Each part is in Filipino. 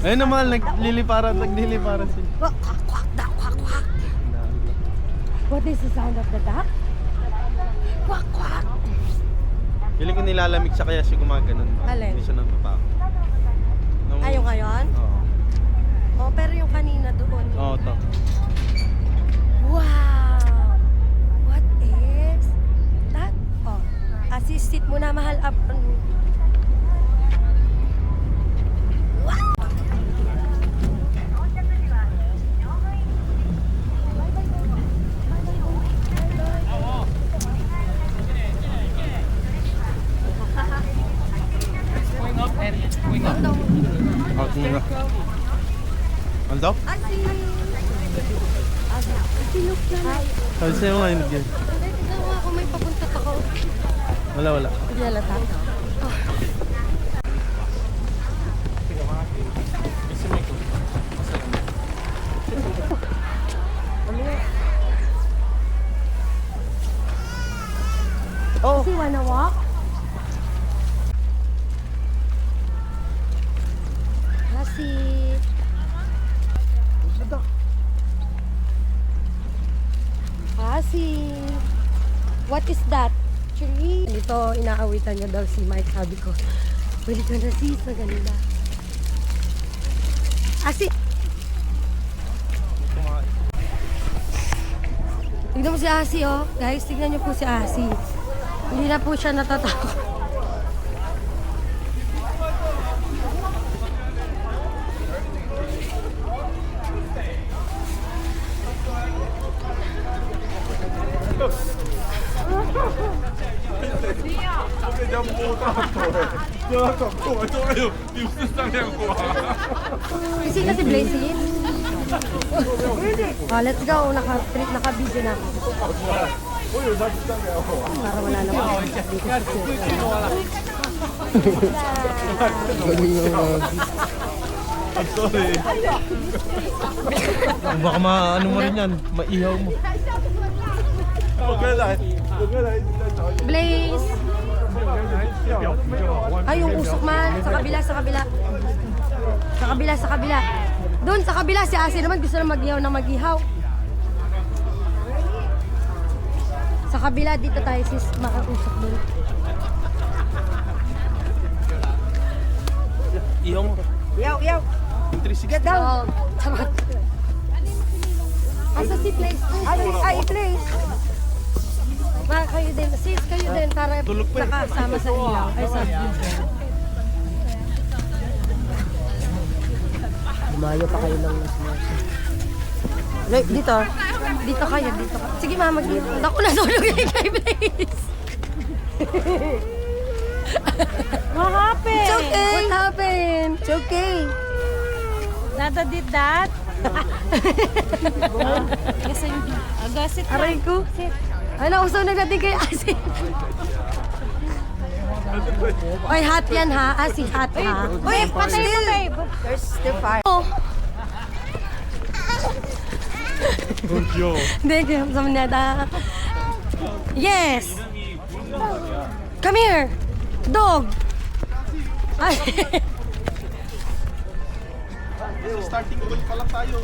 Ayun naman, nagliliparan sila. Quack, quack, duck, quack, quack. What is the sound of the duck? Quack, quack. Feeling ko nilalamig siya kaya siya gumaganon. Alin? Hindi siya napapako. Ayaw ngayon? Oo. Oh, pero yung kanina doon. Oo, to. Wow! What is that? Oh, assist mo na mahal up. Wow! Out muna. Ano daw? Sinok yan. Sabi sa'yo nga yun. Tignan mo ako, may papunta ako. Wala. Hindi halata. Oh! Does he wanna walk? Kasi... What is that? Tree? Dito, inaawitan niya daw si Mike. Sabi ko, balik ka na sis, na ganila. Asi! Tignan mo si Asi, oh. Guys, tignan niyo po si Asi. Hindi na po siya natatakot. Kasi kasi blazing. Oh, let's go. Naka-video na ako. Para wala na ako. I'm sorry. Baka maano mo rin yan. Maihaw mo. Blaze! Ay, yung usok man. Sa kabila. Sa kabila. Doon, sa kabila. Si Asi naman gusto na mag-ihaw na mag-ihaw. Sa kabila, dito tayo sis. Makausok doon. Ihaw mo. Yaw. 360. Get down. Tama. Asa si Place? Ay, Place. Kayo din. Sis, kayo din. Para nakasama sa ilaw. Ay, sa video. Lumayo pa kayo ng dito. Dito kayo. Sige, mama. Ako na tulog yung kay Place. What happened? It's okay. What happened? It's okay. Dada did that? Kasi agasit na. Aray ko. Ano, usaw na natin kay Asi. Oy, hot yan ha. Asi, hot ha. Uy, patay mo, babe. There's still fire. Good job. Hindi, sa manada. Yes. Come here. Dog. Ay. Starting point pa lang tayo.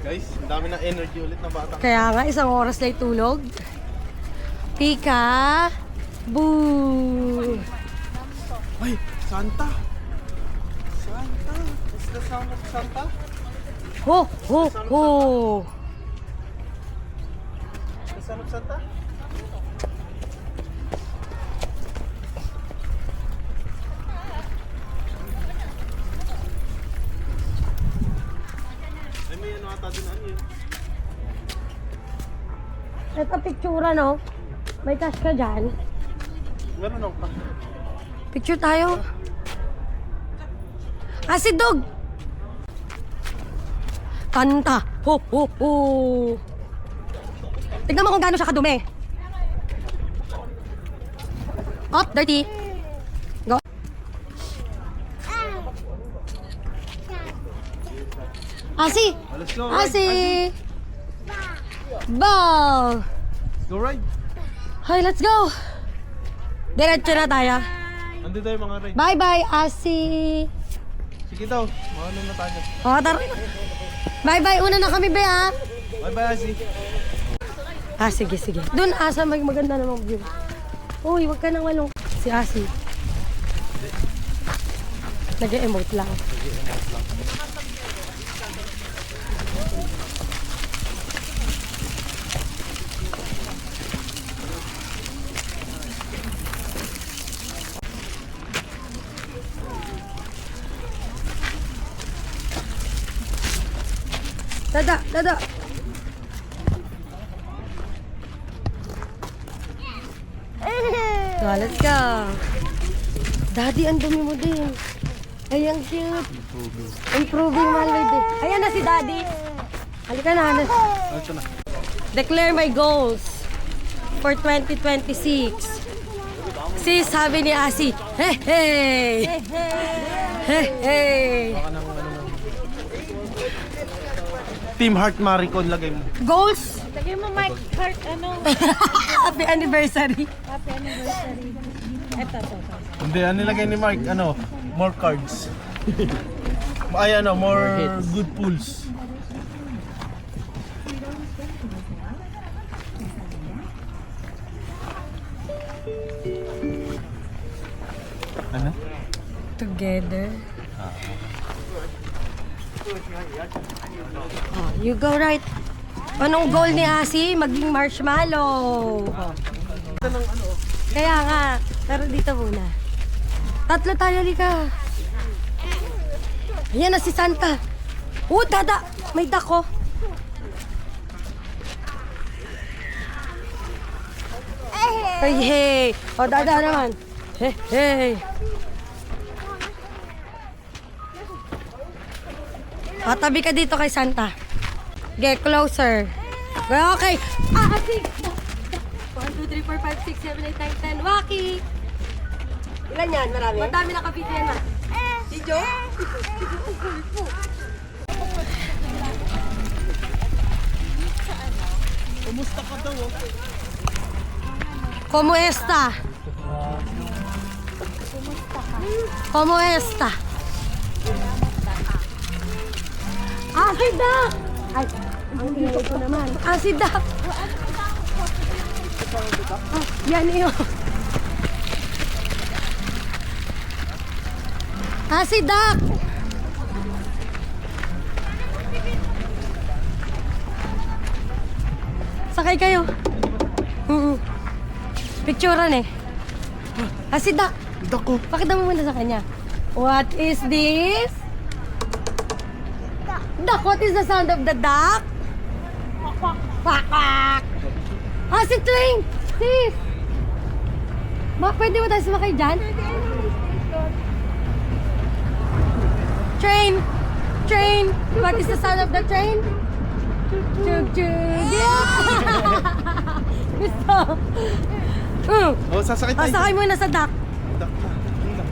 Guys, ang dami ng energy ulit na bata. Kaya nga, isang oras na itulog. Pika. Boo. Ay, Santa! Santa! Is the sound of Santa? Ho, ho, ho. The sound of Santa? Ay, may ano ata din ano yun. Ito picture, no? May cash ka dyan. Meron ako pa. Picture tayo. Si Dog! Kanta! Ho, ho, ho! Tignan mo kung gaano siya kadumi. Up, dirty. Go. Asi! Let's go, right? Asi! Ball! Let's go ride. Hi, let's go! Diretso na tayo. Nandito tayo mga Ray. Bye-bye, Asi. Sige daw, maano na tayo. O, tara. Bye-bye, una na kami, be, ha? Bye-bye, Asi. Ah, sige, sige. Doon, Asa, maganda namang view. Uy, wag ka nang walong. Si Asi. Nag-emote lang. Dada, dada. So, let's go. Daddy, ang dumi mo din. Ay, ang cute. Improving my lady. Ayan na si Daddy. Halika na. Ito na. Declare my goals for 2026. Sis, sabi ni Asi, hey, hey. Hey, hey. Baka nang ano na. Team Heart Maricon lagay mo. Goals? Lagyan mo mic heart, ano, Happy anniversary. happy anniversary. Ito. Hindi, ano nilagay ni Mark? Ano? More cards. Ay, ano, more good pulls. Ano? Together. Oh, you go right. Anong goal ni Asi? Maging marshmallow. Oh. Kaya nga, pero dito muna. Tatlo tayo, Lika. Ayan na si Santa. Dada! May dako. Hey, hey. O, Dada naman. Hey, hey. Tabi ka dito kay Santa. Get closer. Okay. Asi! 1, 2, 3, 4, 5, 6, 7, 8, 9, 10. Waki! Ilan yan? Marami? Madami na kabit yan ah. Video? Kumusta ka daw? Como esta? Como esta? Asida! Ay, ang ingay ko naman. Asida! Yan yun. Asidak! Sakay kayo. Picturean eh. Asidak! Dako. Pakita mo muna sa kanya. What is this? Duck, what is the sound of the duck? Quack, quack. Si Train! Sis! Pwede mo tayo sumakay dyan? Train! Train! What is the sound of the train? Chug, chug! Yeah! Gusto! Oh, sasakay tayo. Sakay muna sa duck. Duck na. Yun lang.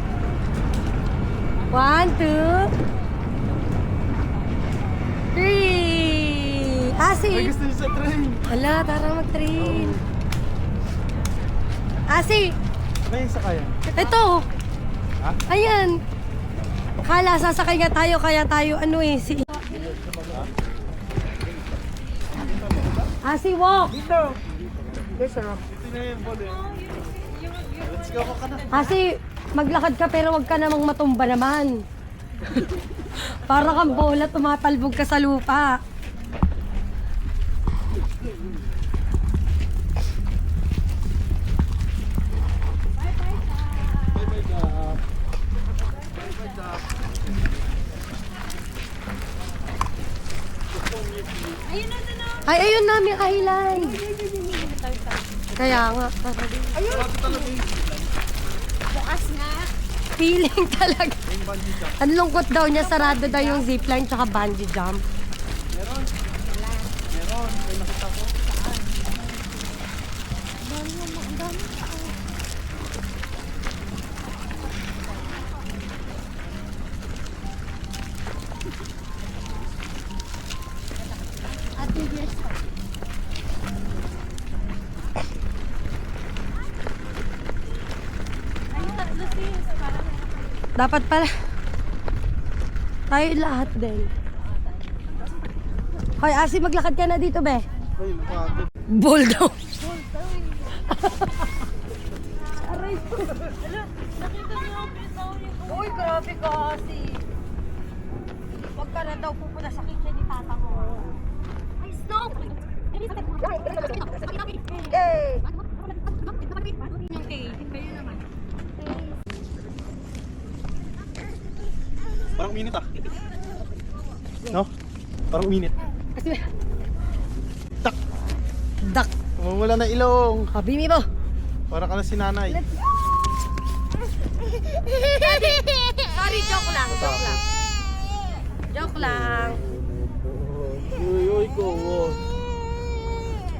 1, 2, 3! Asi! Ay, gusto niyo sa train. Hala, tara mag-train. Asi! Ano yung sakayan? Ito! Ha? Ayan! Kala, sasakay nga tayo, kaya tayo, si... Asi, walk! Dito. Dito na yung ball eh. Let's go ka na. Asi, maglakad ka pero wag ka namang matumba naman. Para kang bola, tumatalbog ka sa lupa. Ay, ayun na, may island. Kaya nga. Bukas nga. Feeling talaga. Ang lungkot daw niya, sarado daw yung zipline tsaka bungee jump. Meron. May nakita ko. Dapat pala. Tayo lahat din. Hoy, Asi, maglakad ka na dito, be. Ay, napagod. Ball daw. Aray ko. Nakita niyo ang pitaw niyo. Uy, grabe ka, Asi. Huwag ka na daw pupunta sa kitchen ni tata mo. Ay, stop! Hey! Kayo naman. Parang minute ah. No? Parang minute. Kasi, Tak! dak. Wala na ilong. Habimi mo. Para ka na si nanay. Sorry, joke lang. Joke lang. Joke lang. Uy, uy, go.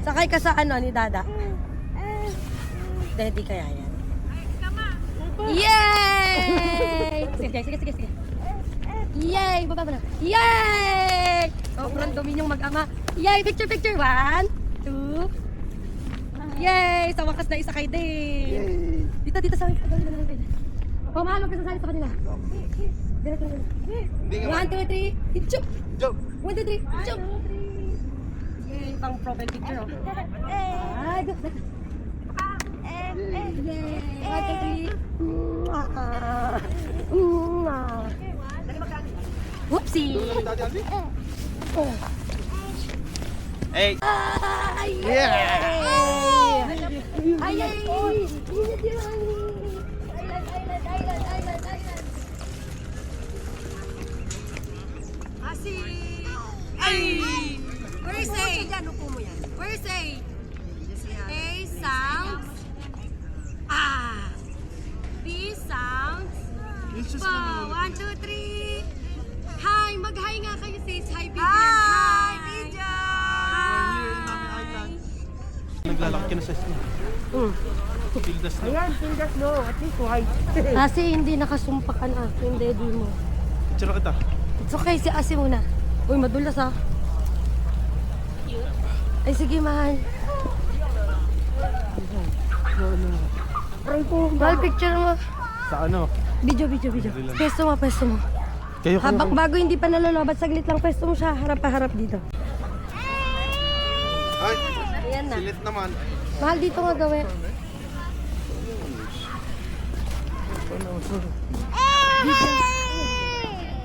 Sakay ka sa ano ni Dada? Daddy kaya yan. Yay! Sige. Yay! Baba mo na. Yay! Sobrang dumi niyong mag-ama. Yay! Picture. 1, 2. Yay! Sa wakas na isakay din. Dito sa akin. Oh, mahal, huwag ka sasali sa kanila. Diretso na. Hindi nga. 1, 2, 3. Ichuk! Joke. 1, 2, 3. Ichuk! Yay! Pang profile picture, oh. Ah, go. Yay! 1, 2, 3. Whoopsie! Daddy, Aldi? Oh. Hey! Ay! Yeah! Ay! Init yung hangin! Island! Asi! Ay! Where is A? Where is A? A sounds. Ah! B sounds. It's just Pa! 1, 2, 3. Hi! Mag-hi nga kayo, sis. Hi, Bijan. Hi, Bijan! Naglalaki ka na sa snow. Feel the snow. Ayan, pindas no. At least white. Kasi hindi nakasumpak ang aking daddy mo. Picture kita. It's okay, si Asi muna. Uy, madulas ah. Ay, sige, mahal. Mahal, picture mo. Sa ano? Video. Pwesto mo. Kayo. Bago hindi pa nalolobat, saglit lang pwesto mo siya. Harap dito. Ay! Ayan na. Silit naman. Mahal, dito nga gawin.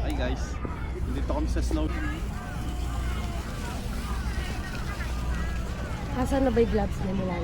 Hi guys. Dito kami sa snow. Asan na ba yung gloves na nila?